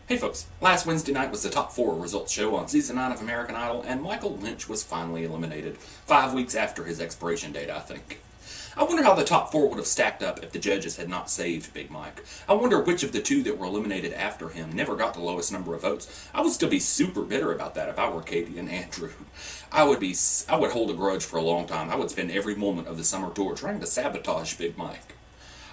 Hey folks, last Wednesday night was the top 4 results show on Season 9 of American Idol, and Michael Lynche was finally eliminated, 5 weeks after his expiration date, I think. I wonder how the top 4 would have stacked up if the judges had not saved Big Mike. I wonder which of the 2 that were eliminated after him never got the lowest number of votes. I would still be super bitter about that if I were Katie and Andrew. I would hold a grudge for a long time. I would spend every moment of the summer tour trying to sabotage Big Mike.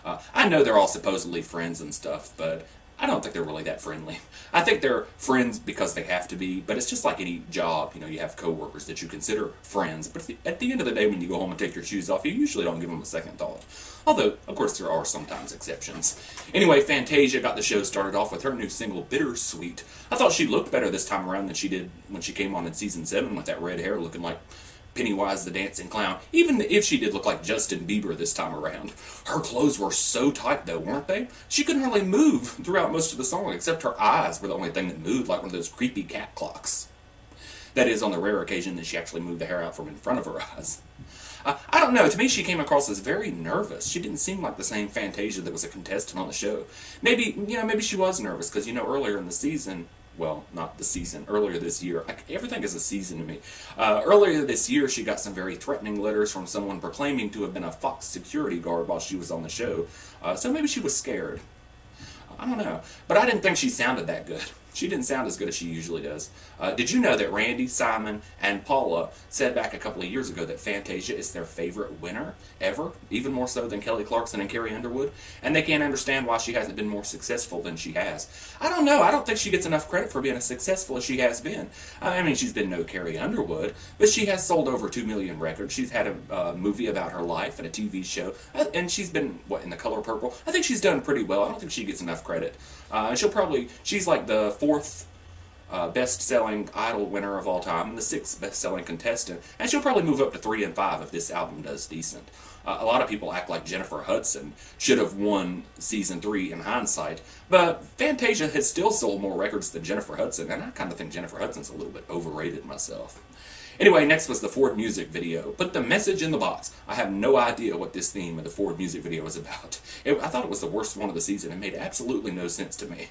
I know they're all supposedly friends and stuff, but I don't think they're really that friendly. I think they're friends because they have to be, but it's just like any job. You know, you have coworkers that you consider friends, but at the end of the day, when you go home and take your shoes off, you usually don't give them a second thought. Although, of course, there are sometimes exceptions. Anyway, Fantasia got the show started off with her new single, Bittersweet. I thought she looked better this time around than she did when she came on in Season 7 with that red hair looking like Pennywise the Dancing Clown, even if she did look like Justin Bieber this time around. Her clothes were so tight, though, weren't they? She couldn't hardly move throughout most of the song, except her eyes were the only thing that moved, like one of those creepy cat clocks. That is, on the rare occasion that she actually moved the hair out from in front of her eyes. I don't know, to me she came across as very nervous. She didn't seem like the same Fantasia that was a contestant on the show. Maybe she was nervous, because, earlier in the season, well, not the season, earlier this year. Everything is a season to me. Earlier this year, she got some very threatening letters from someone proclaiming to have been a Fox security guard while she was on the show. So maybe she was scared. I don't know. But I didn't think she sounded that good. She didn't sound as good as she usually does. Did you know that Randy, Simon, and Paula said back a couple of years ago that Fantasia is their favorite winner ever? Even more so than Kelly Clarkson and Carrie Underwood? And they can't understand why she hasn't been more successful than she has. I don't know. I don't think she gets enough credit for being as successful as she has been. I mean, she's been no Carrie Underwood, but she has sold over 2 million records. She's had a movie about her life and a TV show. And she's been, in The Color Purple? I think she's done pretty well. I don't think she gets enough credit. She's like the 4th best-selling Idol winner of all time and the 6th best-selling contestant, and she'll probably move up to 3 and 5 if this album does decent. A lot of people act like Jennifer Hudson should have won Season 3 in hindsight, but Fantasia has still sold more records than Jennifer Hudson, and I kind of think Jennifer Hudson's a little bit overrated myself. Anyway, next was the Ford music video. Put the message in the box. I have no idea what this theme of the Ford music video is about. I thought it was the worst one of the season. It made absolutely no sense to me.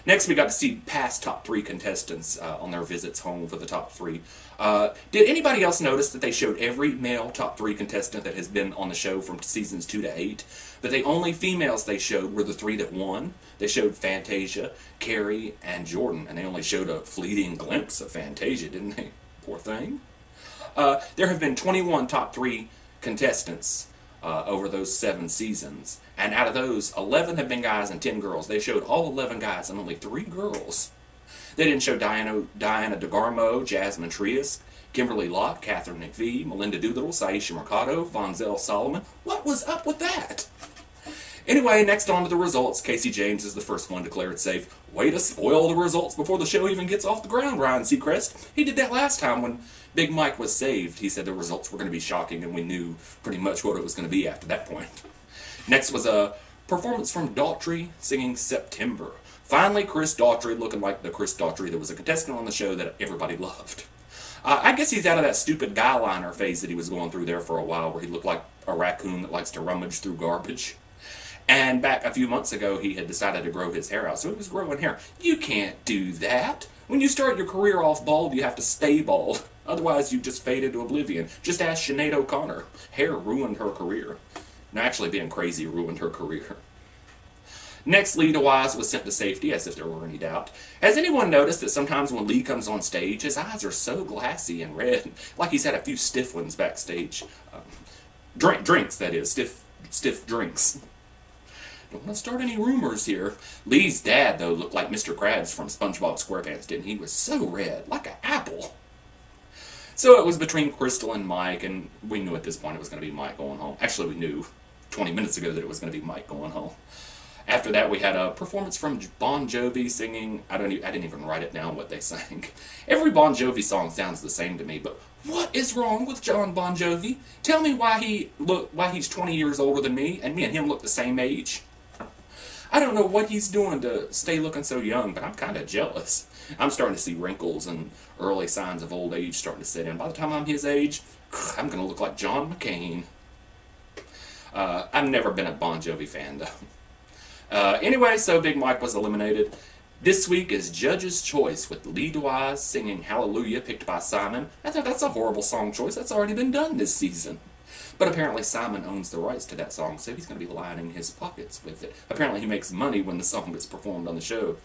Next, we got to see past top 3 contestants on their visits home for the top 3. Did anybody else notice that they showed every male top 3 contestant that has been on the show from seasons 2 to 8? But the only females they showed were the 3 that won. They showed Fantasia, Carrie, and Jordan, and they only showed a fleeting glimpse of Fantasia, didn't they? Poor thing. There have been 21 top 3 contestants over those 7 seasons. And out of those, 11 have been guys and 10 girls. They showed all 11 guys and only 3 girls. They didn't show Diana DeGarmo, Jasmine Trias, Kimberly Lott, Catherine McVie, Melinda Doolittle, Saisha Mercado, Vonzell Solomon. What was up with that? Anyway, next on to the results. Casey James is the first one declared safe. Way to spoil the results before the show even gets off the ground, Ryan Seacrest. He did that last time when Big Mike was saved. He said the results were going to be shocking, and we knew pretty much what it was going to be after that point. Next was a performance from Daughtry singing September. Finally, Chris Daughtry looking like the Chris Daughtry that was a contestant on the show that everybody loved. I guess he's out of that stupid guy liner phase that he was going through there for a while, where he looked like a raccoon that likes to rummage through garbage. And back a few months ago, he had decided to grow his hair out, so he was growing hair. You can't do that. When you start your career off bald, you have to stay bald. Otherwise, you just fade into oblivion. Just ask Sinead O'Connor. Hair ruined her career. No, actually, being crazy ruined her career. Next, Lee Dewyze was sent to safety, as if there were any doubt. Has anyone noticed that sometimes when Lee comes on stage, his eyes are so glassy and red, like he's had a few stiff ones backstage? Drinks, that is. Stiff drinks. Don't want to start any rumors here. Lee's dad, though, looked like Mr. Krabs from SpongeBob SquarePants, didn't he? He was so red, like an apple. So it was between Crystal and Mike, and we knew at this point it was going to be Mike going home. Actually, we knew 20 minutes ago that it was going to be Mike going home. After that, we had a performance from Bon Jovi singing. I didn't even write it down what they sang. Every Bon Jovi song sounds the same to me, but what is wrong with John Bon Jovi? Tell me why he's 20 years older than me, and me and him look the same age. I don't know what he's doing to stay looking so young, but I'm kind of jealous. I'm starting to see wrinkles and early signs of old age starting to set in. By the time I'm his age, I'm going to look like John McCain. I've never been a Bon Jovi fan, though. Anyway, so Big Mike was eliminated. This week is Judge's Choice with Dewyze singing Hallelujah, picked by Simon. I think that's a horrible song choice. That's already been done this season. But apparently Simon owns the rights to that song, so he's going to be lining his pockets with it. Apparently he makes money when the song gets performed on the show.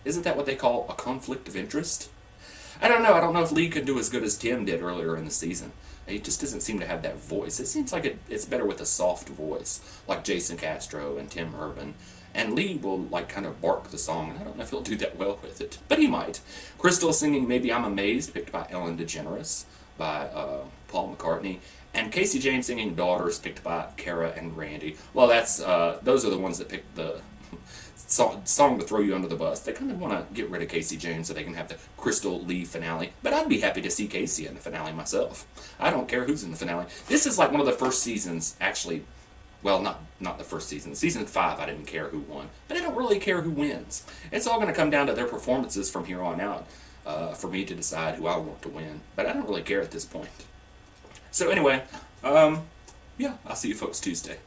Isn't that what they call a conflict of interest? I don't know. I don't know if Lee could do as good as Tim did earlier in the season. He just doesn't seem to have that voice. It seems like it's better with a soft voice, like Jason Castro and Tim Urban. And Lee will, like, kind of bark the song, and I don't know if he'll do that well with it. But he might. Crystal singing Maybe I'm Amazed, picked by Ellen DeGeneres, by Paul McCartney. And Casey James singing Daughters, picked by Kara and Randy. Well, that's those are the ones that picked the song to throw you under the bus. They kind of want to get rid of Casey James so they can have the Crystal Lee finale. But I'd be happy to see Casey in the finale myself. I don't care who's in the finale. This is like one of the first seasons, actually. Well, not the first season. Season 5, I didn't care who won. But I don't really care who wins. It's all going to come down to their performances from here on out for me to decide who I want to win. But I don't really care at this point. So anyway, yeah, I'll see you folks Tuesday.